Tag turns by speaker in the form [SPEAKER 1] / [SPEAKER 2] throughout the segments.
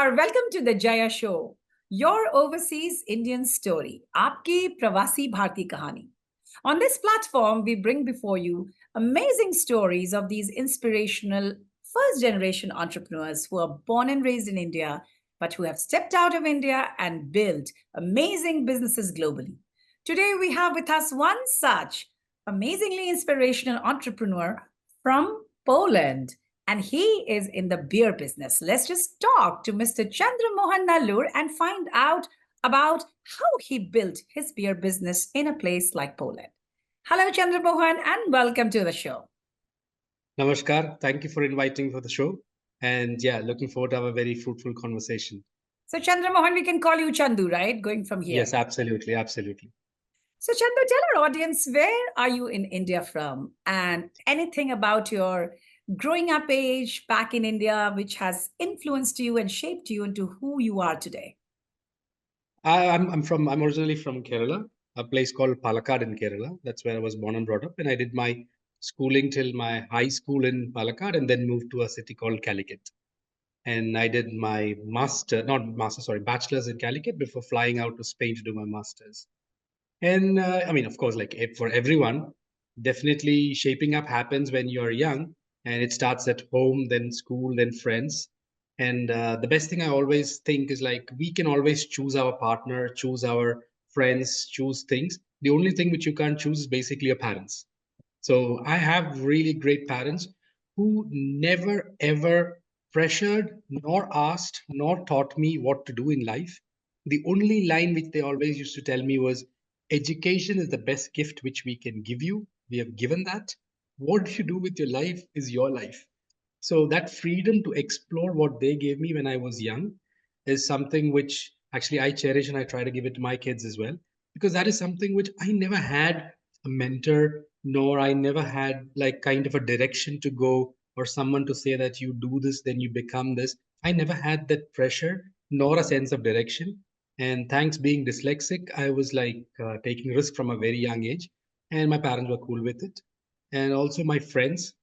[SPEAKER 1] Namaskar. Welcome to the Jaya Show, your overseas Indian story, आपकी प्रवासी भारतीय कहानी. On this platform, we bring before you amazing stories of these inspirational first generation entrepreneurs who are born and raised in India, but who have stepped out of India and built amazing businesses globally. Today, we have with us one such amazingly inspirational entrepreneur from Poland, and he is in the beer business. Let's just talk to Mr. Chandramohan Nallur and find out about how he built his beer business in a place like Poland. Hello, Chandramohan, and welcome to the show.
[SPEAKER 2] Namaskar. Thank you for inviting me for the show. And yeah, looking forward to have a very fruitful conversation.
[SPEAKER 1] So, Chandramohan, we can call you Chandu, right? Going from here.
[SPEAKER 2] Yes, absolutely. Absolutely.
[SPEAKER 1] So, Chandu, tell our audience, where are you in India from? And anything about your growing up age back in India, which has influenced you and shaped you into who you are today?
[SPEAKER 2] I'm originally from Kerala, a place called Palakkad in Kerala. That's where I was born and brought up. And I did my schooling till my high school in Palakkad and then moved to a city called Calicut. And I did my bachelor's in Calicut before flying out to Spain to do my master's. And I mean, of course, like for everyone, definitely shaping up happens when you're young and it starts at home, then school, then friends. And the best thing I always think is like we can always choose our partner, choose our friends, choose things. The only thing which you can't choose is basically your parents. So I have really great parents who never ever pressured, nor asked, nor taught me what to do in life. The only line which they always used to tell me was, education is the best gift which we can give you. We have given that. What you do with your life is your life. So that freedom to explore what they gave me when I was young is something which actually I cherish and I try to give it to my kids as well. Because that is something which I never had a mentor, nor I never had like kind of a direction to go or someone to say that you do this, then you become this. I never had that pressure nor a sense of direction. And thanks being dyslexic, I was like taking risk from a very young age, and my parents were cool with it. And also my friends,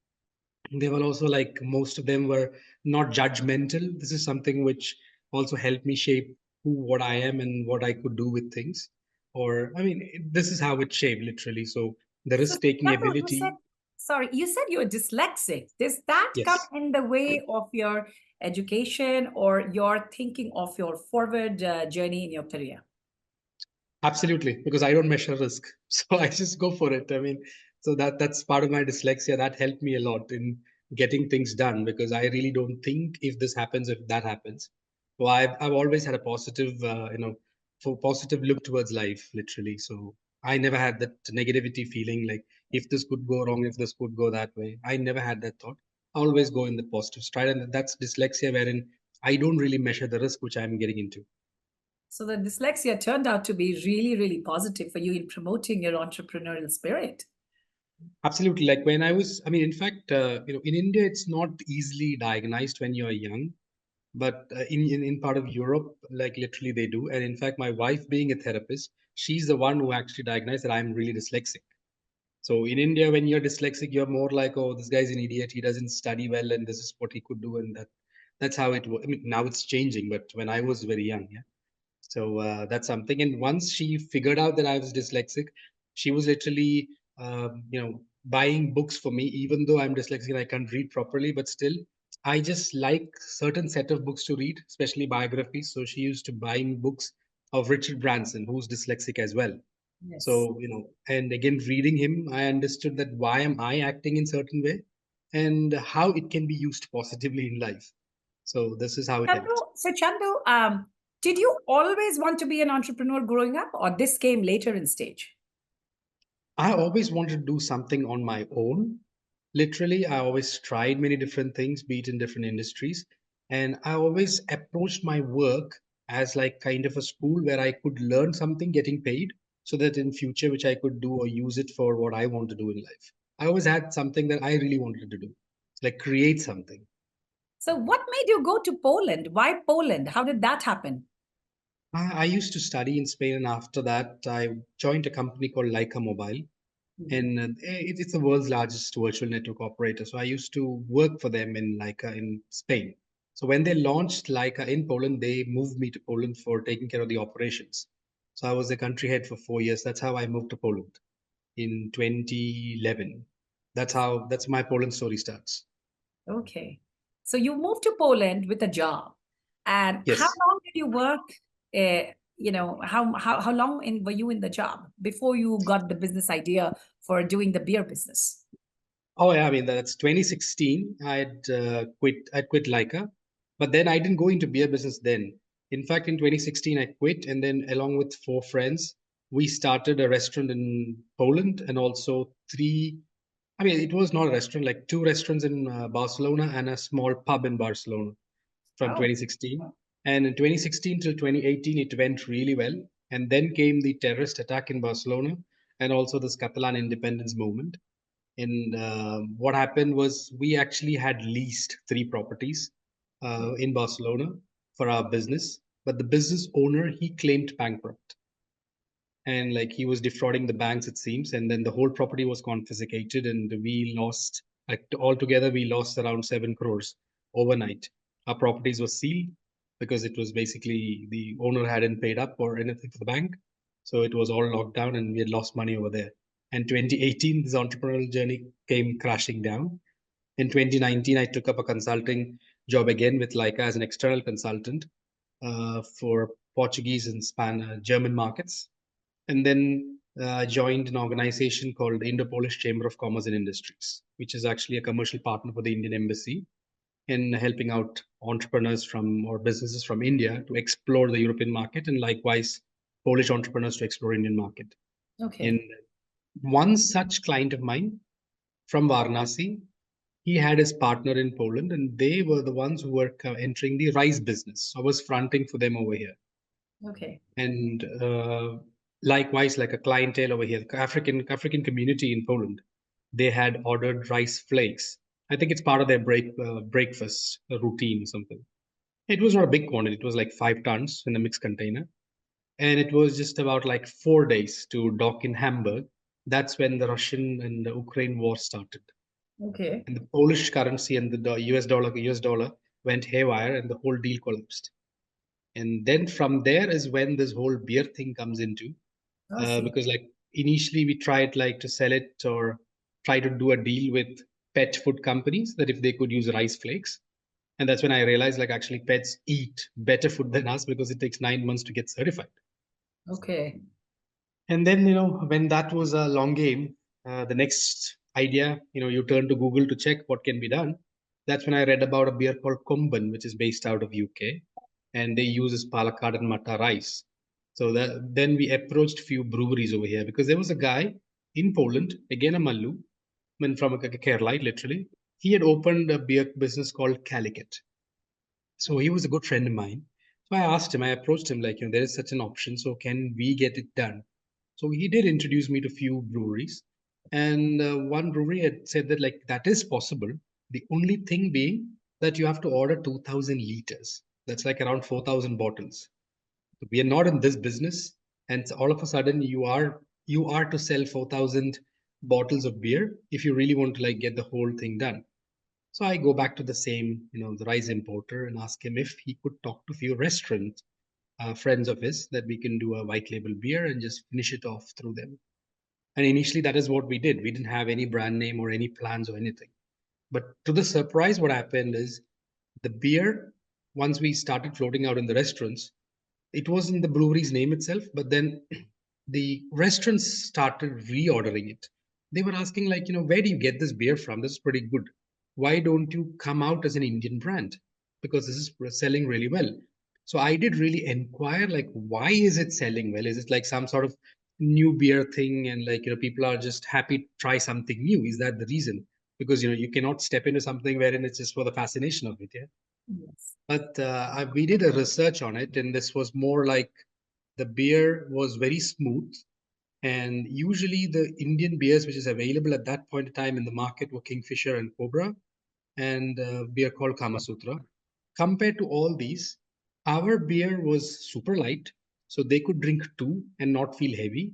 [SPEAKER 2] they were also like most of them were not judgmental. This is something which also helped me shape what I am and what I could do with things. Or I mean, this is how it shaped literally. So the
[SPEAKER 1] So,
[SPEAKER 2] risk-taking
[SPEAKER 1] Chandu, you said,
[SPEAKER 2] ability,
[SPEAKER 1] sorry, you said you're dyslexic. Does that come
[SPEAKER 2] yes.
[SPEAKER 1] in the way of your education or your thinking of your forward journey in your career?
[SPEAKER 2] Absolutely, because I don't measure risk. So I just go for it. I mean, so that's part of my dyslexia. That helped me a lot in getting things done because I really don't think if this happens, if that happens. So I've always had a positive, for positive look towards life, literally. So I never had that negativity feeling like if this could go wrong, if this could go that way. I never had that thought. I always go in the positive stride, and that's dyslexia wherein I don't really measure the risk which I'm getting into.
[SPEAKER 1] So the dyslexia turned out to be really, really positive for you in promoting your entrepreneurial spirit.
[SPEAKER 2] Absolutely. Like when I was, I mean, in fact, in India, it's not easily diagnosed when you're young, but in part of Europe, like literally they do. And in fact, my wife being a therapist, she's the one who actually diagnosed that I'm really dyslexic. So in India, when you're dyslexic, you're more like, oh, this guy's an idiot. He doesn't study well, and this is what he could do, and that's how it was. I mean, now it's changing, but when I was very young, yeah. So that's something. And once she figured out that I was dyslexic, she was literally, buying books for me, even though I'm dyslexic and I can't read properly, but still, I just like certain set of books to read, especially biographies. So she used to buy me books of Richard Branson, who's dyslexic as well.
[SPEAKER 1] Yes.
[SPEAKER 2] So, and again, reading him, I understood that why am I acting in certain way and how it can be used positively in life. So this is how it helped.
[SPEAKER 1] Chandu, did you always want to be an entrepreneur growing up, or this came later in stage?
[SPEAKER 2] I always wanted to do something on my own. Literally, I always tried many different things, be it in different industries. And I always approached my work as like kind of a school where I could learn something getting paid so that in future, which I could do or use it for what I want to do in life. I always had something that I really wanted to do, like create something.
[SPEAKER 1] So, what made you go to Poland? Why Poland? How did that happen?
[SPEAKER 2] I used to study in Spain, and after that, I joined a company called Leica Mobile.
[SPEAKER 1] Mhm.
[SPEAKER 2] And it's the world's largest virtual network operator. So I used to work for them in Spain. So when they launched Leica in Poland, they moved me to Poland for taking care of the operations. So I was the country head for 4 years. That's how I moved to Poland in 2011. That's my Poland story starts.
[SPEAKER 1] Okay. So you moved to Poland with a job. And how
[SPEAKER 2] Yes.
[SPEAKER 1] long did you work? How long were you in the job before you got the business idea for doing the beer business?
[SPEAKER 2] Oh yeah, I mean that's 2016. I'd quit Leica, but then I didn't go into beer business then. In fact, in 2016 I quit, and then along with four friends, we started a restaurant in Poland and also three. I mean, it was not a restaurant, like two restaurants in Barcelona and a small pub in Barcelona from
[SPEAKER 1] Oh,
[SPEAKER 2] 2016. And in 2016 till 2018, it went really well. And then came the terrorist attack in Barcelona and also this Catalan independence movement. And what happened was we actually had leased three properties in Barcelona for our business, but the business owner, he claimed bankrupt, and like he was defrauding the banks, it seems, and then the whole property was confiscated, and we lost, like altogether we lost around 7 crores overnight. Our properties were sealed because it was basically the owner hadn't paid up or anything for the bank, so it was all locked down and we had lost money over there. And 2018, this entrepreneurial journey came crashing down. In 2019, I took up a consulting job again with Leica as an external consultant for Portuguese and German markets, and then joined an organization called Indo-Polish Chamber of Commerce and Industries, which is actually a commercial partner for the Indian Embassy in helping out entrepreneurs from or businesses from India to explore the European market, and likewise Polish entrepreneurs to explore Indian market.
[SPEAKER 1] okay.
[SPEAKER 2] And one such client of mine from Varanasi, he had his partner in Poland, and they were the ones who were entering the rice business. So I was fronting for them over here.
[SPEAKER 1] Okay.
[SPEAKER 2] And likewise, like a clientele over here, African community in Poland, they had ordered rice flakes. I think it's part of their breakfast routine or something. It was not a big quantity. It was like 5 tons in a mixed container, and it was just about like 4 days to dock in Hamburg. That's when the Russian and the Ukraine war started,
[SPEAKER 1] Okay.
[SPEAKER 2] and the Polish currency and the US dollar went haywire, and the whole deal collapsed. And then from there is when this whole beer thing comes into,
[SPEAKER 1] I see.
[SPEAKER 2] because like initially we tried like to sell it or try to do a deal with pet food companies that if they could use rice flakes. And that's when I realized like actually pets eat better food than us because it takes 9 months to get certified.
[SPEAKER 1] Okay.
[SPEAKER 2] And then, when that was a long game, the next idea, you turn to Google to check what can be done. That's when I read about a beer called Kumban, which is based out of UK, and they use this Palakkad and Matta rice. So then we approached few breweries over here because there was a guy in Poland, again a Mallu, I mean, from Kerala, literally. He had opened a beer business called Calicut. So he was a good friend of mine. So I asked him, I approached him like, there is such an option. So can we get it done? So he did introduce me to few breweries. And one brewery had said that like that is possible. The only thing being that you have to order 2000 liters. That's like around 4000 bottles. So we are not in this business. And so all of a sudden you are to sell 4000 bottles of beer if you really want to like get the whole thing done. So I go back to the same, the rice importer and ask him if he could talk to a few restaurant friends of his that we can do a white label beer and just finish it off through them. And initially, that is what we did. We didn't have any brand name or any plans or anything. But to the surprise, what happened is the beer, once we started floating out in the restaurants, it wasn't the brewery's name itself, but then the restaurants started reordering it. They were asking, like, where do you get this beer from? This is pretty good. Why don't you come out as an Indian brand? Because this is selling really well. So I did really inquire, like, why is it selling well? Is it like some sort of new beer thing, and like, people are just happy to try something new? Is that the reason? Because you cannot step into something wherein it's just for the fascination of it, yeah.
[SPEAKER 1] Yes.
[SPEAKER 2] But we did a research on it, and this was more like the beer was very smooth. And usually, the Indian beers which is available at that point in time in the market were Kingfisher and Cobra, and beer called Kama Sutra. Compared to all these, our beer was super light, so they could drink two and not feel heavy.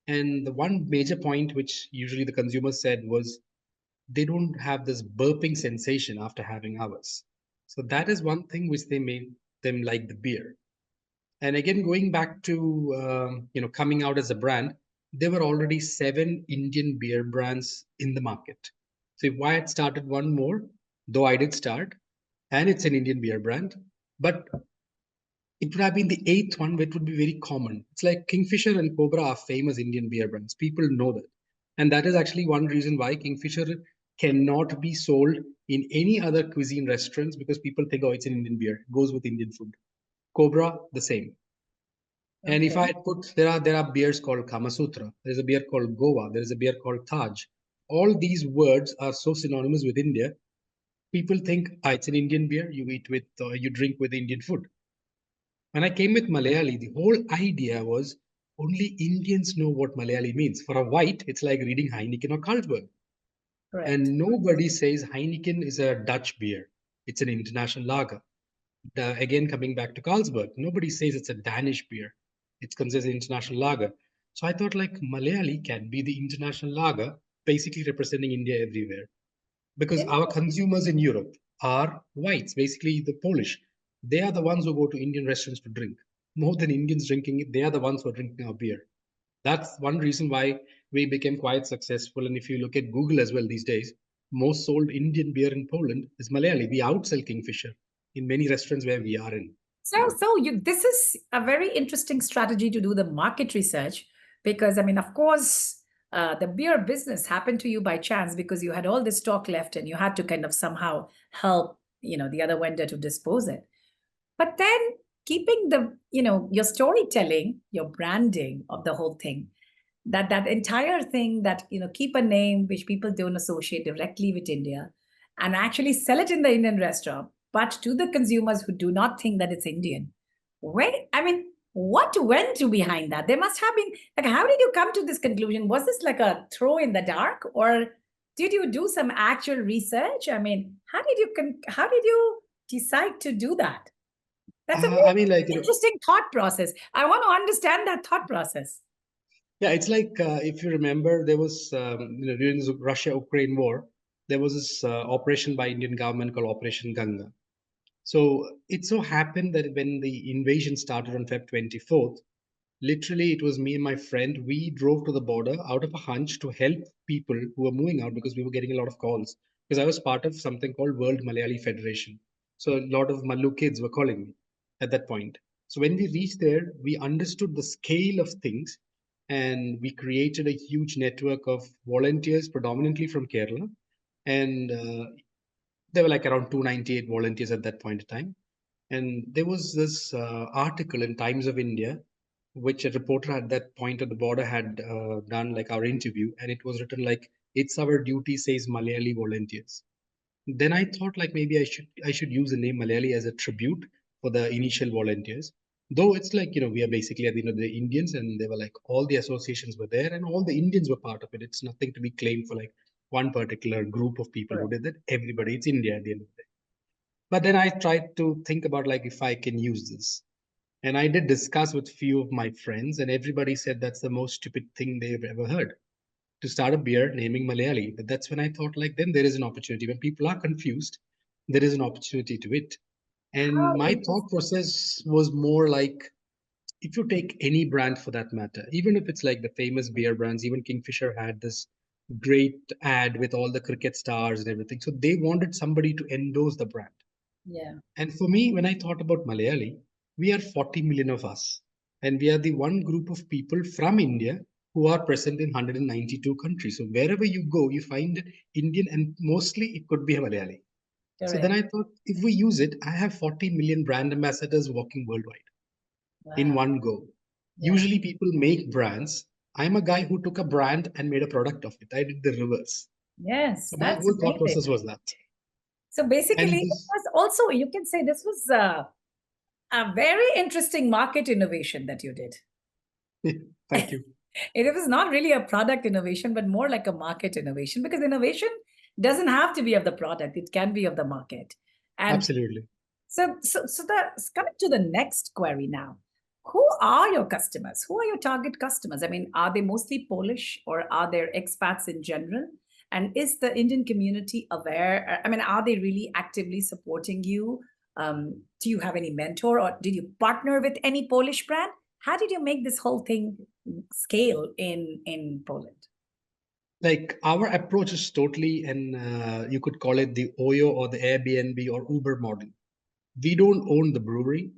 [SPEAKER 2] And the one major point which usually the consumers said was they don't have this burping sensation after having ours. So that is one thing which they made them like the beer. And again, going back to coming out as a brand, there were already 7 Indian beer brands in the market. So if I had started one more, though I did start, and it's an Indian beer brand, but it would have been the eighth one, which would be very common. It's like Kingfisher and Cobra are famous Indian beer brands. People know that. And that is actually one reason why Kingfisher cannot be sold in any other cuisine restaurants because people think, oh, it's an Indian beer. It goes with Indian food. Cobra, the same. And if
[SPEAKER 1] Okay.
[SPEAKER 2] I put, there are beers called Kama Sutra. There's a beer called Goa. There is a beer called Taj. All these words are so synonymous with India. People think, it's an Indian beer. You eat with, you drink with Indian food. When I came with Malayali, the whole idea was only Indians know what Malayali means. For a white, it's like reading Heineken or Carlsberg.
[SPEAKER 1] Correct.
[SPEAKER 2] And nobody says Heineken is a Dutch beer. It's an international lager. Again, coming back to Carlsberg, nobody says it's a Danish beer. It's considered an international lager. So I thought like Malayali can be the international lager, basically representing India everywhere. Because our consumers in Europe are whites, basically the Polish. They are the ones who go to Indian restaurants to drink. More than Indians drinking it, they are the ones who are drinking our beer. That's one reason why we became quite successful. And if you look at Google as well these days, most sold Indian beer in Poland is Malayali. We outsell Kingfisher in many restaurants where we are in.
[SPEAKER 1] This is a very interesting strategy to do the market research because, I mean, of course, the beer business happened to you by chance because you had all this stock left and you had to kind of somehow help, the other vendor to dispose it. But then keeping your storytelling, your branding of the whole thing, that entire thing that, keep a name which people don't associate directly with India and actually sell it in the Indian restaurant, but to the consumers who do not think that it's Indian. What went to behind that? There must have been, like, how did you come to this conclusion? Was this like a throw in the dark, or did you do some actual research? I mean, how did you decide to do that? That's a
[SPEAKER 2] I mean,
[SPEAKER 1] very interesting thought process. I want to understand that thought process.
[SPEAKER 2] yeah, it's like if you remember, there was during the Russia-Ukraine war, there was this operation by Indian government called Operation Ganga. So it so happened that when the invasion started on Feb 24th, literally it was me and my friend. We drove to the border out of a hunch to help people who were moving out because we were getting a lot of calls. Because I was part of something called World Malayali Federation. So a lot of Mallu kids were calling me at that point. So when we reached there, we understood the scale of things and we created a huge network of volunteers, predominantly from Kerala. And there were like around 298 volunteers at that point in time. And there was this article in Times of India, which a reporter at that point at the border had done, like our interview, and it was written like, "It's our duty," says Malayali volunteers. Then I thought like maybe I should use the name Malayali as a tribute for the initial volunteers. Though it's like we are basically at the end of the Indians, and they were like all the associations were there, and all the Indians were part of it. It's nothing to be claimed for like one particular group of people who
[SPEAKER 1] Correct.
[SPEAKER 2] did it. Everybody, it's India at the end of the day. But then I tried to think about like if I can use this. And I did discuss with few of my friends, and everybody said that's the most stupid thing they've ever heard. To start a beer naming Malayali. But that's when I thought like then there is an opportunity. When people are confused, there is an opportunity to it. And
[SPEAKER 1] How
[SPEAKER 2] my thought
[SPEAKER 1] interesting.
[SPEAKER 2] process was more like if you take any brand for that matter, even if it's like the famous beer brands, even Kingfisher had this great ad with all the cricket stars and everything. So they wanted somebody to endorse the brand.
[SPEAKER 1] Yeah.
[SPEAKER 2] And for me, when I thought about Malayali, we are 40 million of us. And we are the one group of people from India who are present in 192 countries. So wherever you go, you find Indian, and mostly it could be a Malayali. So then
[SPEAKER 1] Correct.
[SPEAKER 2] I thought, if we use it, I have 40 million brand ambassadors walking worldwide in
[SPEAKER 1] Wow.
[SPEAKER 2] one go.
[SPEAKER 1] Yeah.
[SPEAKER 2] Usually people make brands. I'm a guy who took a brand and made a product of it. I did the reverse.
[SPEAKER 1] Yes,
[SPEAKER 2] So my
[SPEAKER 1] that's
[SPEAKER 2] whole thought
[SPEAKER 1] amazing.
[SPEAKER 2] process was that.
[SPEAKER 1] So basically,
[SPEAKER 2] And
[SPEAKER 1] it
[SPEAKER 2] this,
[SPEAKER 1] was also, you can say this was a very interesting market innovation that you did.
[SPEAKER 2] thank you.
[SPEAKER 1] It was not really a product innovation, but more like a market innovation because innovation doesn't have to be of the product, it can be of the market. And
[SPEAKER 2] Absolutely.
[SPEAKER 1] coming to the next query now. Who are your customers? Who are your target customers? I mean, are they mostly Polish or are there expats in general? And is the Indian community aware? I mean, are they really actively supporting you? Do you have any mentor, or did you partner with any Polish brand? How did you make this whole thing scale in Poland?
[SPEAKER 2] Like our approach is totally, and you could call it the OYO or the Airbnb or Uber model. We don't own the brewery.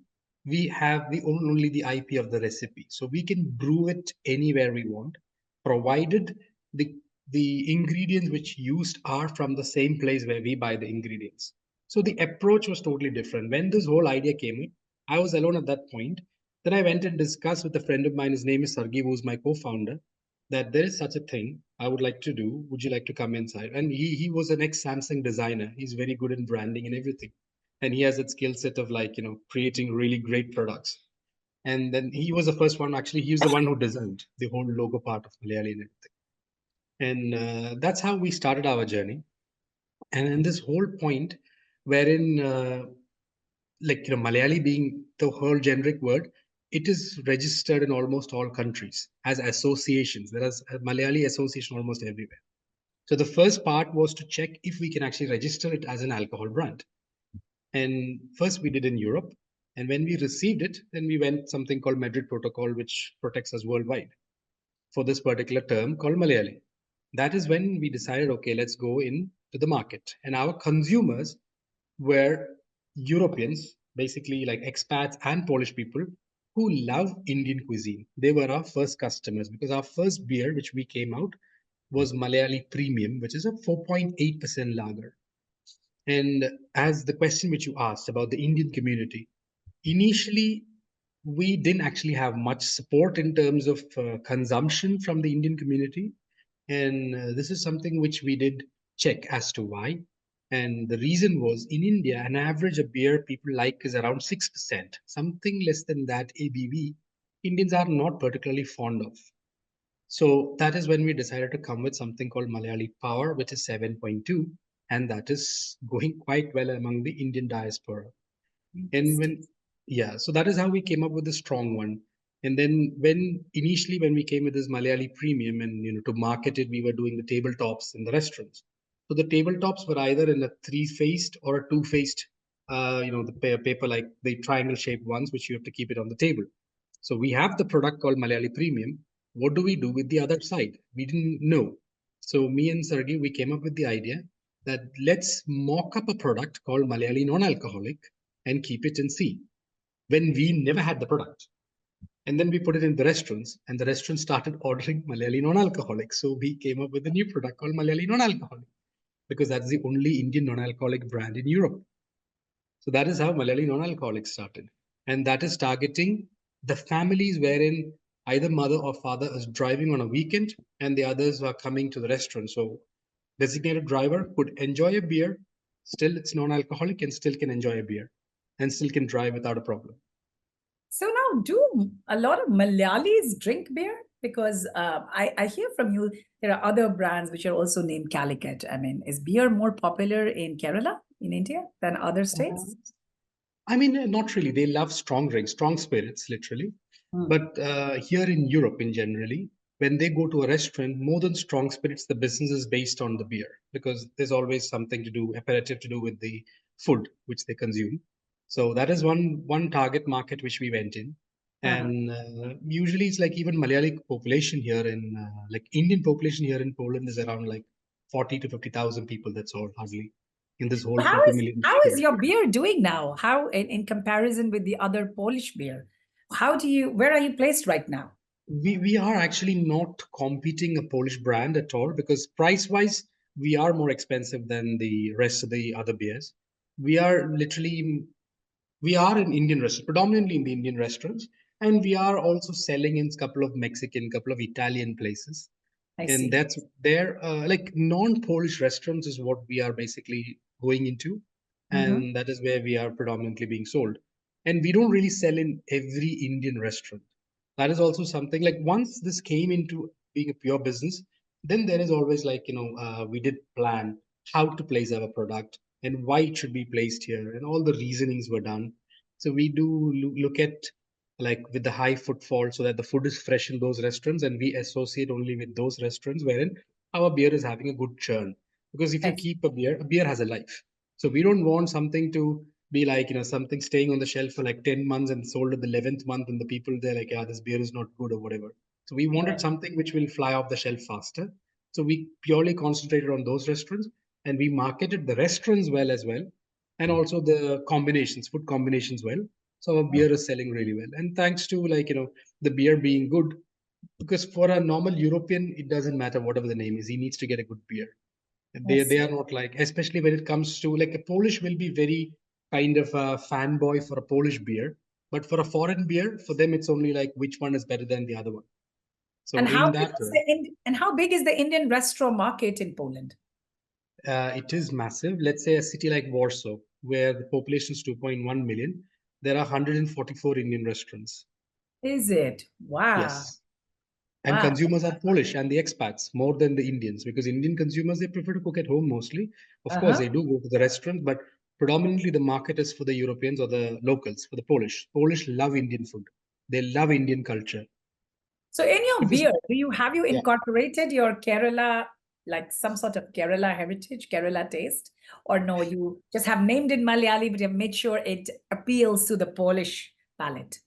[SPEAKER 2] We own only the IP of the recipe. So we can brew it anywhere we want, provided the the ingredients which used are from the same place where we buy the ingredients. So the approach was totally different. When this whole idea came in, I was alone at that point. Then I went and discussed with a friend of mine. His name is Sargi, who's my co-founder, that there is such a thing I would like to do. Would you like to come inside? And he was an ex-Samsung designer. He's very good in branding and everything, and he has that skill set of like creating really great products. And then he was the first one. Actually, he was the one who designed the whole logo part of Malayali and everything. And that's how we started our journey. And in this whole point, wherein Malayali being the whole generic word, it is registered in almost all countries as associations. There is a Malayali association almost everywhere. So the first part was to check if we can actually register it as an alcohol brand. And first we did in Europe. And when we received it, then we went something called Madrid Protocol, which protects us worldwide for this particular term called Malayali. That is when we decided, okay, let's go into the market. And our consumers were Europeans, basically like expats and Polish people who love Indian cuisine. They were our first customers because our first beer, which we came out, was Malayali Premium, which is a 4.8% lager. And as the question which you asked about the Indian community, initially we didn't actually have much support in terms of consumption from the Indian community. And this is something which we did check as to why. And the reason was in India, an average of beer people like is around 6%. Something less than that ABV, Indians are not particularly fond of. So that is when we decided to come with something called Malayali Power, which is 7.2, and that is going quite well among the Indian diaspora. And so that is how we came up with the strong one. And then initially when we came with this Malayali Premium and to market it, we were doing the tabletops in the restaurants. So the tabletops were either in a three-faced or a two-faced, the paper like the triangle-shaped ones, which you have to keep it on the table. So we have the product called Malayali Premium. What do we do with the other side? We didn't know. So me and Sergey, we came up with the idea that let's mock up a product called Malayali non-alcoholic and keep it and see. When we never had the product. And then we put it in the restaurants, and the restaurants started ordering Malayali non-alcoholic. So we came up with a new product called Malayali non-alcoholic, because that's the only Indian non-alcoholic brand in Europe. So that is how Malayali non-alcoholic started. And that is targeting the families wherein either mother or father is driving on a weekend and the others are coming to the restaurant. So designated driver could enjoy a beer, still it's non-alcoholic and still can enjoy a beer and still can drive without a problem.
[SPEAKER 1] So now, do a lot of Malayalis drink beer? Because I hear from you there are other brands which are also named Calicut. I mean, is beer more popular in Kerala, in India, than other states?
[SPEAKER 2] I mean, not really. They love strong drinks, strong spirits, literally. But here in Europe, in generally, when they go to a restaurant, more than strong spirits, the business is based on the beer because there's always something to do, aperitif to do with the food which they consume. So that is one target market which we went in. And usually it's like even Malayali population here in like Indian population here in Poland is around like 40 to 50,000 people. That's all hardly in this whole
[SPEAKER 1] How
[SPEAKER 2] 40
[SPEAKER 1] is
[SPEAKER 2] million
[SPEAKER 1] how is
[SPEAKER 2] square.
[SPEAKER 1] your beer doing now? How in comparison with the other Polish beer? Where are you placed right now?
[SPEAKER 2] We are actually not competing a Polish brand at all because price wise we are more expensive than the rest of the other beers. We are literally we are in Indian restaurants, predominantly in the Indian restaurants, and we are also selling in a couple of Mexican, couple of Italian places.
[SPEAKER 1] I
[SPEAKER 2] And
[SPEAKER 1] see.
[SPEAKER 2] that's there, like non-Polish restaurants is what we are basically going into, and that is where we are predominantly being sold. And we don't really sell in every Indian restaurant. That is also something like once this came into being a pure business, then there is always like we did plan how to place our product and why it should be placed here, and all the reasonings were done. So we do look at like with the high footfall so that the food is fresh in those restaurants, and we associate only with those restaurants wherein our beer is having a good churn. Because if you
[SPEAKER 1] Yes.
[SPEAKER 2] keep a beer has a life. So we don't want something to be like, something staying on the shelf for like 10 months and sold at the 11th month, and the people they're like, yeah, this beer is not good or whatever. So we wanted
[SPEAKER 1] Correct.
[SPEAKER 2] something which will fly off the shelf faster. So we purely concentrated on those restaurants, and we marketed the restaurants well as well, and also the combinations, food combinations well. So our beer is selling really well. And thanks to like, the beer being good, because for a normal European, it doesn't matter whatever the name is, he needs to get a good beer. They
[SPEAKER 1] Yes.
[SPEAKER 2] are not like, especially when it comes to like a Polish will be very kind of a fanboy for a Polish beer, but for a foreign beer, for them it's only like which one is better than the other one. So
[SPEAKER 1] And how
[SPEAKER 2] in
[SPEAKER 1] big
[SPEAKER 2] that
[SPEAKER 1] is
[SPEAKER 2] way,
[SPEAKER 1] how big is the Indian restaurant market in Poland?
[SPEAKER 2] it is massive. Let's say a city like Warsaw, where the population is 2.1 million, there are 144 Indian restaurants.
[SPEAKER 1] Is it? Wow.
[SPEAKER 2] Yes. And
[SPEAKER 1] Wow.
[SPEAKER 2] consumers are Polish and the expats more than the Indians, because Indian consumers, they prefer to cook at home mostly. Of course,
[SPEAKER 1] Uh-huh.
[SPEAKER 2] they do go to the restaurant, but predominantly the market is for the Europeans or the locals, for the Polish. Polish love Indian food. They love Indian culture.
[SPEAKER 1] So in your
[SPEAKER 2] Because
[SPEAKER 1] beer, have you
[SPEAKER 2] yeah,
[SPEAKER 1] incorporated your Kerala, like some sort of Kerala heritage, Kerala taste? Or no, you just have named it Malayali, but you have made sure it appeals to the Polish palate?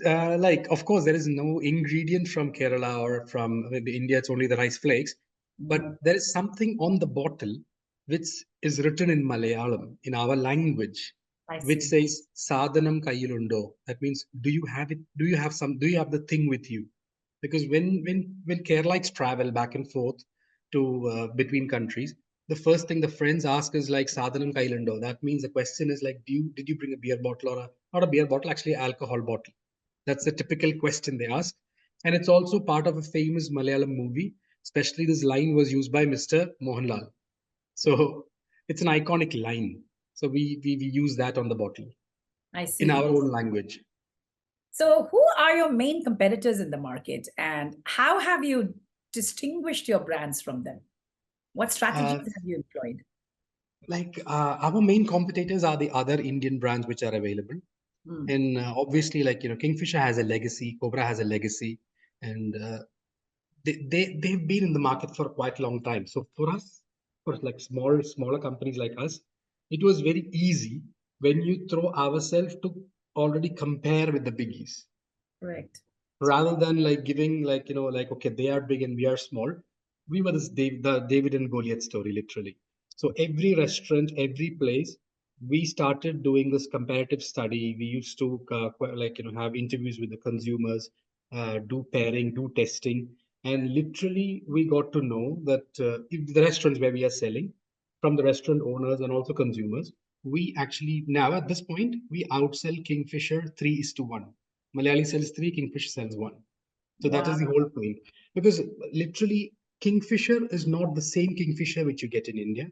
[SPEAKER 2] like of course there is no ingredient from Kerala or from the India. It's only the rice flakes, but
[SPEAKER 1] Mhm.
[SPEAKER 2] there is something on the bottle which is written in Malayalam in our language,
[SPEAKER 1] I
[SPEAKER 2] which
[SPEAKER 1] see.
[SPEAKER 2] says "Sadhanam Kayilundo." That means, do you have it? Do you have some? Do you have the thing with you? Because when Keralites travel back and forth to between countries, the first thing the friends ask is like "Sadhanam Kayilundo." That means the question is like, did you bring a beer bottle or a not a beer bottle, actually alcohol bottle? That's a typical question they ask. And it's also part of a famous Malayalam movie. Especially this line was used by Mr. Mohanlal. So it's an iconic line. So we use that on the bottle
[SPEAKER 1] I
[SPEAKER 2] in our
[SPEAKER 1] see.
[SPEAKER 2] own language.
[SPEAKER 1] So who are your main competitors in the market, and how have you distinguished your brands from them? What strategies
[SPEAKER 2] Uh,
[SPEAKER 1] have you employed?
[SPEAKER 2] our main competitors are the other Indian brands which are available.
[SPEAKER 1] Hmm.
[SPEAKER 2] And obviously, like, Kingfisher has a legacy, Cobra has a legacy, and they've been in the market for quite a long time. So for us, for like smaller companies like us, it was very easy when you throw ourselves to already compare with the biggies,
[SPEAKER 1] Correct.
[SPEAKER 2] rather than like giving like, like, okay, they are big and we are small. We were the David and Goliath story, literally. So every restaurant, every place, we started doing this comparative study. We used to like, have interviews with the consumers, do pairing, do testing, and literally we got to know that if the restaurants where we are selling, from the restaurant owners and also consumers, we actually now at this point we outsell Kingfisher 3:1. Malayali sells three, Kingfisher sells one. So that is
[SPEAKER 1] Wow.
[SPEAKER 2] the whole point. Because literally, Kingfisher is not the same Kingfisher which you get in India.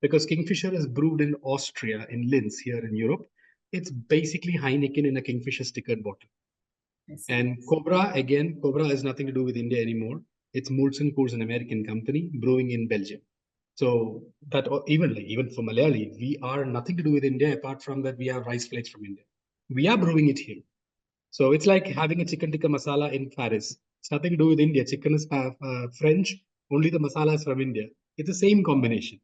[SPEAKER 2] Because Kingfisher is brewed in Austria, in Linz, here in Europe. It's basically Heineken in a Kingfisher stickered bottle.
[SPEAKER 1] I see.
[SPEAKER 2] And Cobra, again, Cobra has nothing to do with India anymore. It's Molson Coors, an American company, brewing in Belgium. So that even for Malayali, we are nothing to do with India apart from that we have rice flakes from India. We are brewing it here. So it's like having a chicken tikka masala in Paris. It's nothing to do with India. Chicken is French, only the masala is from India. It's the same combination.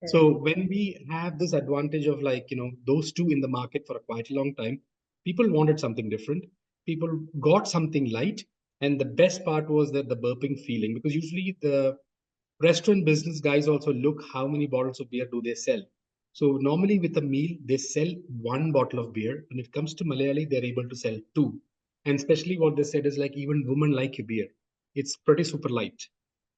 [SPEAKER 1] Correct.
[SPEAKER 2] So when we have this advantage of like, those two in the market for a quite a long time, people wanted something different. People got something light. And the best part was that the burping feeling, because usually the restaurant business guys also look how many bottles of beer do they sell. So normally with a meal, they sell one bottle of beer. When it comes to Malayali, they're able to sell two. And especially what they said is like even women like your beer. It's pretty super light.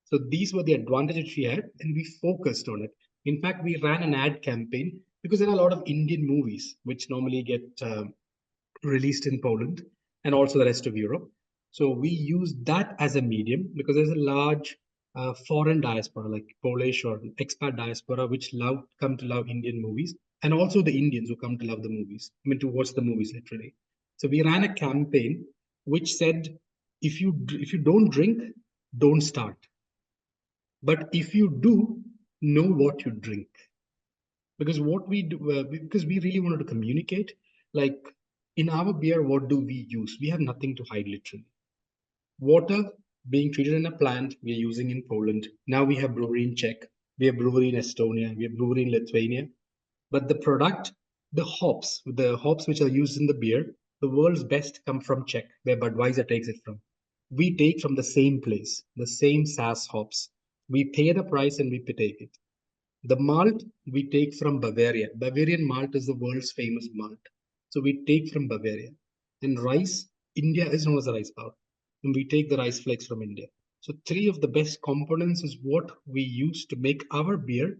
[SPEAKER 2] So these were the advantages we had, and we focused on it. In fact, we ran an ad campaign because there are a lot of Indian movies which normally get released in Poland and also the rest of Europe. So we use that as a medium because there's a large foreign diaspora, like Polish or expat diaspora, which come to love Indian movies, and also the Indians who come to love the movies. I mean, to watch the movies literally. So we ran a campaign which said, if you don't drink, don't start. But if you do, know what you drink. Because what we do, because we really wanted to communicate, like in our beer, what do we use? We have nothing to hide, literally. Water, being treated in a plant we are using in Poland. Now we have brewery in Czech, we have brewery in Estonia, we have brewery in Lithuania. But the product, the hops which are used in the beer, the world's best come from Czech, where Budweiser takes it from. We take from the same place, the same SAS hops. We pay the price and we take it. The malt we take from Bavaria. Bavarian malt is the world's famous malt. So we take from Bavaria. And rice, India is known as a rice power. And we take the rice flakes from India. So three of the best components is what we use to make our beer.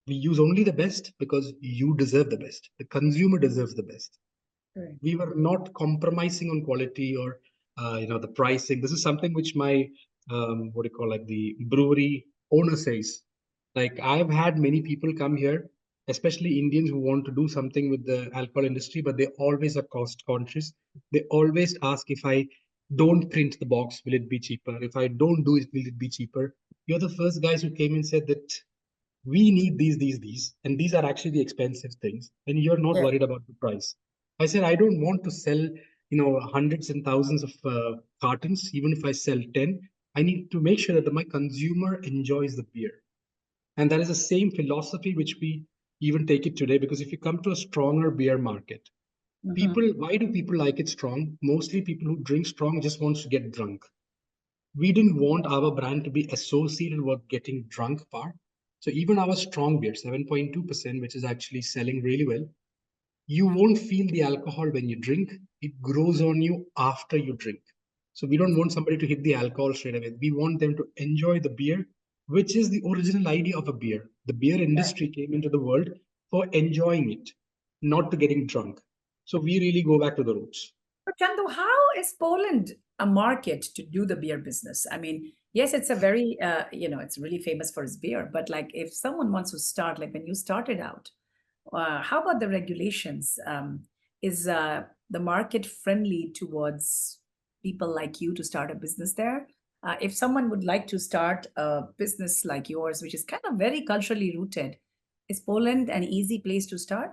[SPEAKER 2] We use only the best because you deserve the best. The consumer deserves the best.
[SPEAKER 1] Right.
[SPEAKER 2] We were not compromising on quality or the pricing. This is something which my what do you call it, the brewery owner says. Like, I've had many people come here, especially Indians who want to do something with the alcohol industry, but they always are cost conscious. They always ask, if I don't print the box, will it be cheaper? If I don't do it, will it be cheaper? You're the first guys who came and said that we need these, and these are actually the expensive things, and you're not
[SPEAKER 1] Yeah.
[SPEAKER 2] worried about the price. I said, I don't want to sell, hundreds and thousands of cartons. Even if I sell 10, I need to make sure that my consumer enjoys the beer. And that is the same philosophy which we even take it today. Because if you come to a stronger beer market, why do people like it strong? Mostly people who drink strong just wants to get drunk. We didn't want our brand to be associated with getting drunk part. So even our strong beer, 7.2%, which is actually selling really well, you won't feel the alcohol when you drink. It grows on you after you drink. So we don't want somebody to hit the alcohol straight away. We want them to enjoy the beer, which is the original idea of a beer. The beer industry came into the world for enjoying it, not to getting drunk. So we really go back to the roots.
[SPEAKER 1] But Chandu, how is Poland a market to do the beer business? I mean, yes, it's a very, it's really famous for its beer. But like, if someone wants to start, like when you started out, how about the regulations? Is the market friendly towards people like you to start a business there? If someone would like to start a business like yours, which is kind of very culturally rooted, is Poland an easy place to start?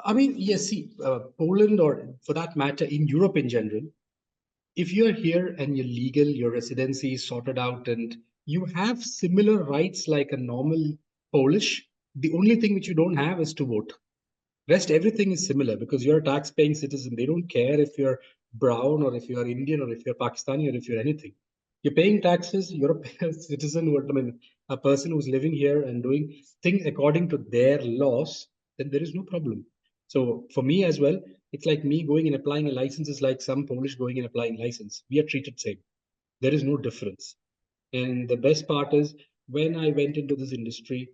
[SPEAKER 2] I mean, yes, see, Poland, or for that matter, in Europe in general, if you're here and you're legal, your residency is sorted out, and you have similar rights like a normal Polish, the only thing which you don't have is to vote. Rest everything is similar because you're a tax-paying citizen. They don't care if you're brown or if you're Indian or if you're Pakistani or if you're anything. You're paying taxes. You're a citizen. A person who's living here and doing things according to their laws. Then there is no problem. So for me as well, it's like me going and applying a license is like some Polish going and applying license. We are treated same. There is no difference. And the best part is, when I went into this industry,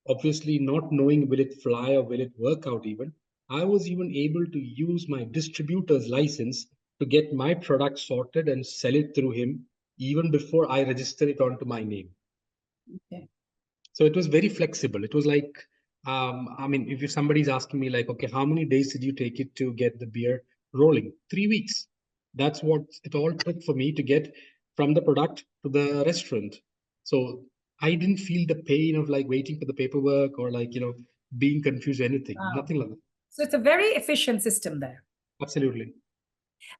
[SPEAKER 2] obviously not knowing will it fly or will it work out even, I was even able to use my distributor's license to get my product sorted and sell it through him even before I register it onto my name.
[SPEAKER 1] Okay.
[SPEAKER 2] So it was very flexible. It was like, I mean, if somebody's asking me like, okay, how many days did you take it to get the beer rolling? 3 weeks. That's what it all took for me to get from the product to the restaurant. So I didn't feel the pain of like waiting for the paperwork or like, being confused or anything.
[SPEAKER 1] Wow.
[SPEAKER 2] Nothing like that.
[SPEAKER 1] So it's a very efficient system there.
[SPEAKER 2] Absolutely.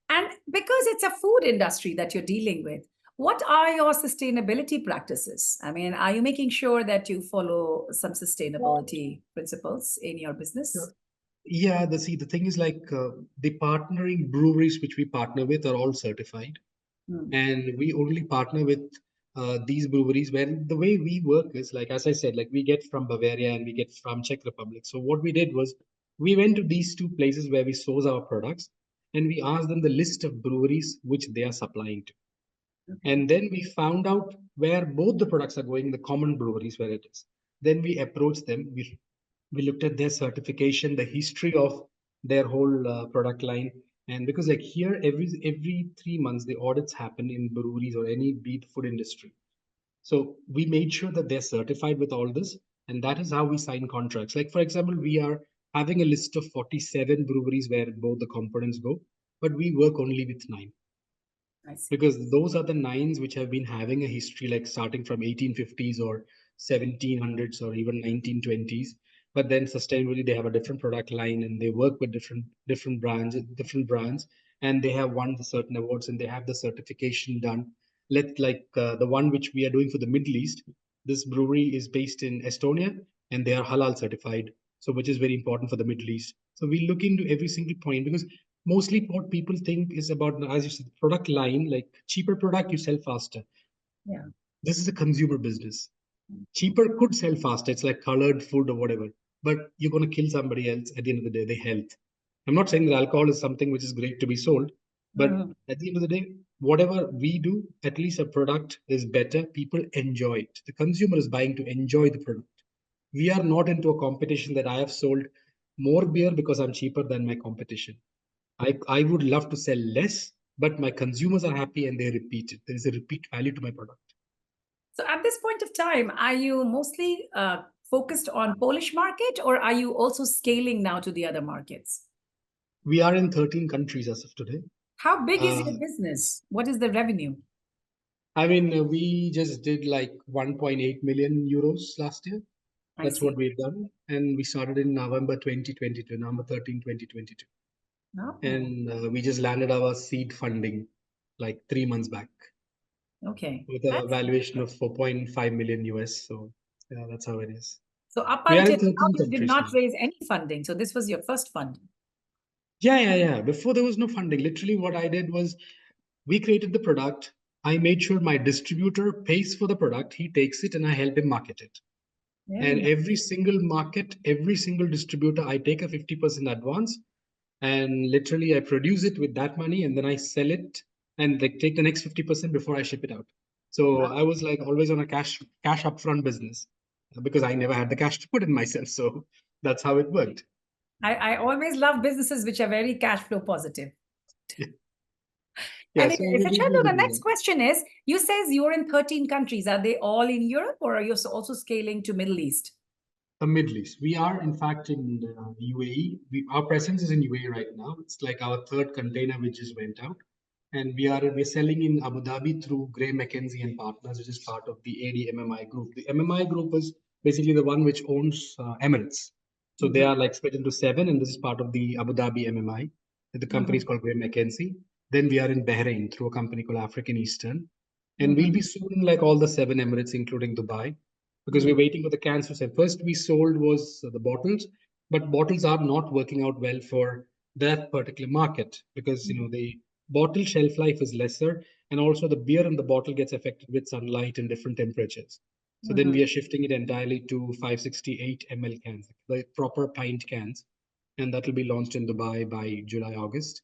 [SPEAKER 1] And because it's a food industry that you're dealing with, what are your sustainability practices? I mean, are you making sure that you follow some sustainability principles in your business?
[SPEAKER 2] Yeah, the thing is like the partnering breweries which we partner with are all certified.
[SPEAKER 1] Hmm.
[SPEAKER 2] And we only partner with these breweries where the way we work is like, as I said, like we get from Bavaria and we get from Czech Republic. So what we did was we went to these two places where we source our products, and we asked them the list of breweries which they are supplying to.
[SPEAKER 1] Okay.
[SPEAKER 2] And then we found out where both the products are going, the common breweries where it is. Then we approached them. We looked at their certification, the history of their whole product line. And because like here, every 3 months, the audits happen in breweries or any beet food industry. So we made sure that they're certified with all this. And that is how we sign contracts. Like, for example, we are having a list of 47 breweries where both the components go, but we work only with 9,
[SPEAKER 1] I see.
[SPEAKER 2] because those are the nines which have been having a history, like starting from 1850s or 1700s or even 1920s. But then sustainably they have a different product line and they work with different brands. and they have won the certain awards and they have the certification done. The one which we are doing for the Middle East, this brewery is based in Estonia and they are halal certified, so which is very important for the Middle East. So we look into every single point because mostly what people think is about, as you said, product line, like cheaper product you sell faster.
[SPEAKER 1] Yeah.
[SPEAKER 2] This is a consumer business. Cheaper could sell faster. It's like colored food or whatever, but you're going to kill somebody else at the end of the day, their health. I'm not saying that alcohol is something which is great to be sold, but
[SPEAKER 1] Mhm.
[SPEAKER 2] at the end of the day, whatever we do, at least a product is better. People enjoy it. The consumer is buying to enjoy the product. We are not into a competition that I have sold more beer because I'm cheaper than my competition. I would love to sell less, but my consumers are happy and they repeat it. There is a repeat value to my product.
[SPEAKER 1] So at this point of time, are you mostly focused on Polish market, or are you also scaling now to the other markets?
[SPEAKER 2] We are in 13 countries as of today.
[SPEAKER 1] How big is
[SPEAKER 2] Uh,
[SPEAKER 1] your business? What is the revenue?
[SPEAKER 2] I mean, we just did like 1.8 million euros last year.
[SPEAKER 1] I
[SPEAKER 2] That's
[SPEAKER 1] see.
[SPEAKER 2] what we've done. And we started in November 2022, November 13, 2022.
[SPEAKER 1] Oh,
[SPEAKER 2] And we just landed our seed funding like 3 months back
[SPEAKER 1] okay.
[SPEAKER 2] with a
[SPEAKER 1] That's
[SPEAKER 2] valuation of 4.5 million US. So yeah, that's how it is.
[SPEAKER 1] so up
[SPEAKER 2] We are
[SPEAKER 1] until
[SPEAKER 2] in
[SPEAKER 1] now,
[SPEAKER 2] 13
[SPEAKER 1] you did
[SPEAKER 2] countries
[SPEAKER 1] not
[SPEAKER 2] now.
[SPEAKER 1] raise any funding. So this was your first fund.
[SPEAKER 2] Yeah. Before there was no funding. Literally, what I did was we created the product. I made sure my distributor pays for the product. He takes it and I help him market it.
[SPEAKER 1] Very
[SPEAKER 2] And
[SPEAKER 1] nice.
[SPEAKER 2] every single market, every single distributor, I take a 50% advance and literally I produce it with that money and then I sell it and like take the next 50% before I ship it out. So
[SPEAKER 1] Wow.
[SPEAKER 2] I was like always on a cash upfront business because I never had the cash to put in myself. So that's how it worked.
[SPEAKER 1] I always love businesses which are very cash flow positive.
[SPEAKER 2] Yeah,
[SPEAKER 1] Anyway,
[SPEAKER 2] so we
[SPEAKER 1] so
[SPEAKER 2] do
[SPEAKER 1] Chandu,
[SPEAKER 2] we
[SPEAKER 1] the
[SPEAKER 2] do
[SPEAKER 1] next
[SPEAKER 2] that.
[SPEAKER 1] question is, you says you're in 13 countries. Are they all in Europe, or are you also scaling to Middle East?
[SPEAKER 2] The Middle East. We are, in fact, in UAE. Our presence is in UAE right now. It's like our third container which just went out, and we're selling in Abu Dhabi through Gray McKenzie and Partners, which is part of the AD group. The MMI group is basically the one which owns Emirates. So they
[SPEAKER 1] Mhm,
[SPEAKER 2] are like split into seven, and this is part of the Abu Dhabi MMI. The company is
[SPEAKER 1] mhm,
[SPEAKER 2] called Gray McKenzie. Then we are in Bahrain through a company called African Eastern, and we'll
[SPEAKER 1] mhm,
[SPEAKER 2] be soon in like all the seven Emirates, including Dubai because we're
[SPEAKER 1] mhm,
[SPEAKER 2] waiting for the cans to sell. First, we sold was the bottles, but bottles are not working out well for that particular market because
[SPEAKER 1] mhm,
[SPEAKER 2] the bottle shelf life is lesser, and also the beer in the bottle gets affected with sunlight and different temperatures. So then
[SPEAKER 1] mhm.
[SPEAKER 2] we are shifting it entirely to 568 ml cans, the proper pint cans, and that will be launched in Dubai by July, August.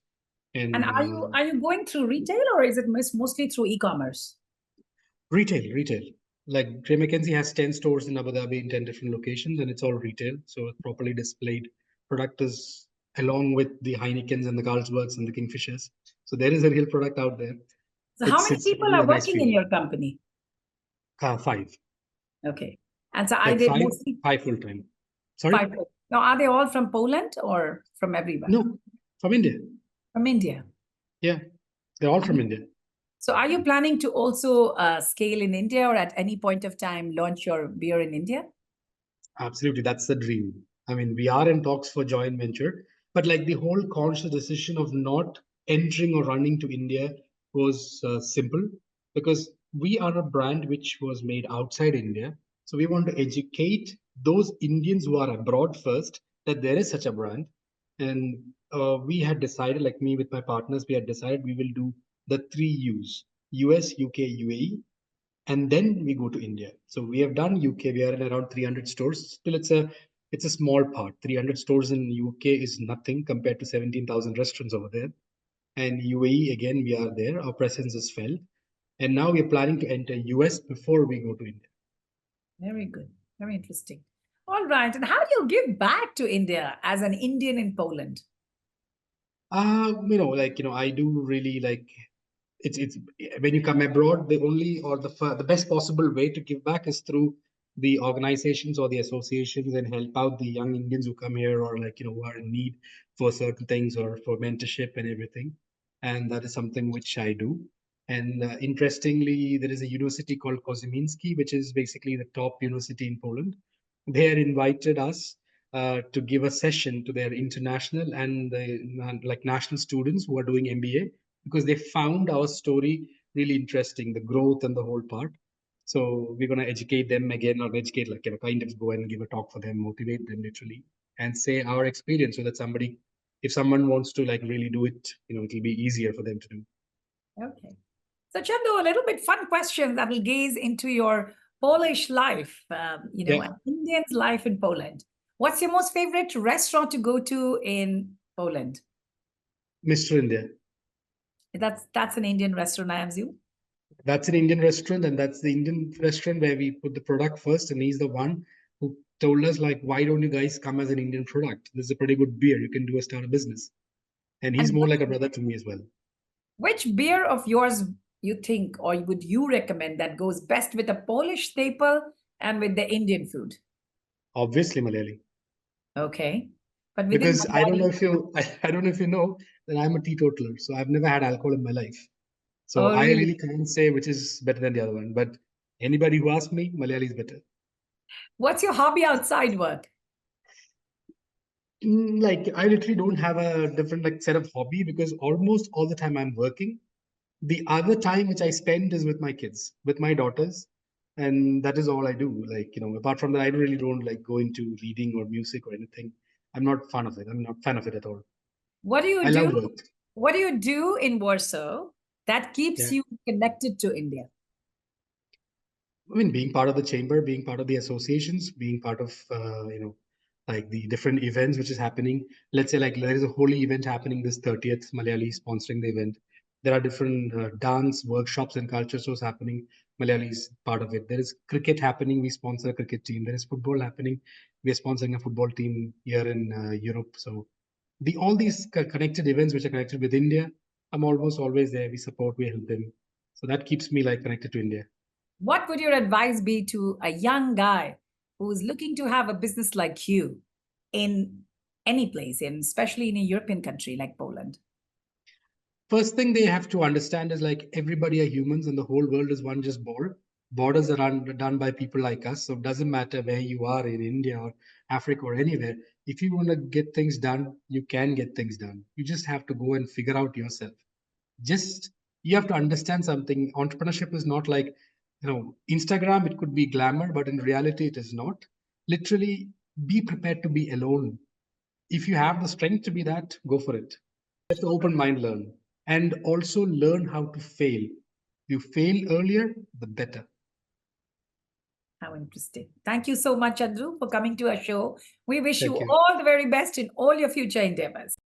[SPEAKER 1] And
[SPEAKER 2] And
[SPEAKER 1] are you going through retail, or is it mostly through e-commerce?
[SPEAKER 2] retail. Like Gray McKenzie has 10 stores in Abu Dhabi in 10 different locations, and it's all retail. So it's properly displayed. Product is along with the Heinekens and the Carlsbergs and the Kingfishers. So there is a real product out there.
[SPEAKER 1] So how
[SPEAKER 2] It's
[SPEAKER 1] many
[SPEAKER 2] it's
[SPEAKER 1] people
[SPEAKER 2] really a
[SPEAKER 1] are
[SPEAKER 2] nice
[SPEAKER 1] working in
[SPEAKER 2] feeling.
[SPEAKER 1] your company?
[SPEAKER 2] Five,
[SPEAKER 1] Okay. And so are
[SPEAKER 2] like
[SPEAKER 1] they
[SPEAKER 2] five,
[SPEAKER 1] mostly
[SPEAKER 2] five full time. Sorry,
[SPEAKER 1] five? Now, are they all from Poland or from everywhere?
[SPEAKER 2] no, from India.
[SPEAKER 1] From India.
[SPEAKER 2] Yeah, they're all from
[SPEAKER 1] And
[SPEAKER 2] India.
[SPEAKER 1] so are you planning to also scale in India, or at any point of time launch your beer in India?
[SPEAKER 2] Absolutely, that's the dream. I mean, we are in talks for joint venture, but like the whole conscious decision of not entering or running to India was simple because we are a brand which was made outside India. So we want to educate those Indians who are abroad first that there is such a brand. And we had decided, like me with my partners, we had decided we will do the three U's: US, UK, UAE, and then we go to India. So we have done UK. We are in around 300 stores. Still, it's a small part. 300 stores in UK is nothing compared to 17,000 restaurants over there. And UAE again, we are there. Our presence is felt. And now we are planning to enter US before we go to India.
[SPEAKER 1] Very good. Very interesting. All right. And how do you give back to India as an Indian in Poland?
[SPEAKER 2] I do really like it's when you come abroad, the only or the best possible way to give back is through the organizations or the associations and help out the young Indians who come here or who are in need for certain things or for mentorship and everything. And that is something which I do. And interestingly, there is a university called Koziminski, which is basically the top university in Poland. They had invited us to give a session to their international and like national students who are doing MBA, because they found our story really interesting, the growth and the whole part. So we're going to educate them again, or educate, like, kind of go and give a talk for them, motivate them literally, and say our experience, so that somebody, if someone wants to like really do it, it'll be easier for them to do.
[SPEAKER 1] Okay. So, Chandu, a little bit fun question that will gaze into your Polish life,
[SPEAKER 2] Yeah.
[SPEAKER 1] an Indian's life in Poland. What's your most favorite restaurant to go to in Poland?
[SPEAKER 2] Mr. India.
[SPEAKER 1] That's an Indian restaurant, I assume.
[SPEAKER 2] That's an Indian restaurant, and that's the Indian restaurant where we put the product first. And he's the one who told us, like, why don't you guys come as an Indian product? This is a pretty good beer. You can start a business. And he's
[SPEAKER 1] And
[SPEAKER 2] more like a brother to me as well.
[SPEAKER 1] which beer of yours you think, or would you recommend, that goes best with a Polish staple and with the Indian food?
[SPEAKER 2] Obviously, Malayali.
[SPEAKER 1] Okay. But within
[SPEAKER 2] Because I don't know
[SPEAKER 1] Malayali,
[SPEAKER 2] if you, I don't know if you know that I'm a teetotaler. So I've never had alcohol in my life. So
[SPEAKER 1] oh,
[SPEAKER 2] I
[SPEAKER 1] really?
[SPEAKER 2] really can't say which is better than the other one. But anybody who asks me, Malayali is better.
[SPEAKER 1] What's your hobby outside work?
[SPEAKER 2] Like, I literally don't have a different like set of hobby, because almost all the time I'm working. The other time which I spend is with my kids, with my daughters, and that is all I do. Like, apart from that, I really don't like go into reading or music or anything. I'm not fan of it. I'm not fan of it at all.
[SPEAKER 1] What do you
[SPEAKER 2] I
[SPEAKER 1] do?
[SPEAKER 2] love work.
[SPEAKER 1] What do you do in Warsaw that keeps
[SPEAKER 2] Yeah.
[SPEAKER 1] you connected to India?
[SPEAKER 2] I mean, being part of the chamber, being part of the associations, being part of, like the different events which is happening. Let's say like there is a holy event happening this 30th, Malayali sponsoring the event. There are different dance workshops and culture shows happening. Malayali is part of it. There is cricket happening. We sponsor a cricket team. There is football happening. We are sponsoring a football team here in Europe. So all these connected events which are connected with India, I'm almost always there. We support, we help them. So that keeps me like connected to India.
[SPEAKER 1] What would your advice be to a young guy who's looking to have a business like you in any place, and especially in a European country like Poland?
[SPEAKER 2] First thing they have to understand is like everybody are humans and the whole world is one just ball. Borders are done by people like us. So it doesn't matter where you are in India or Africa or anywhere. If you want to get things done, you can get things done. You just have to go and figure out yourself. Just you have to understand something. Entrepreneurship is not like, Instagram, it could be glamour, but in reality, it is not. Literally, be prepared to be alone. If you have the strength to be that, go for it. Just open mind, learn, and also learn how to fail. You fail earlier, the better.
[SPEAKER 1] How interesting. Thank you so much, Andrew, for coming to our show. We wish you
[SPEAKER 2] Thank you.
[SPEAKER 1] all the very best in all your future endeavors.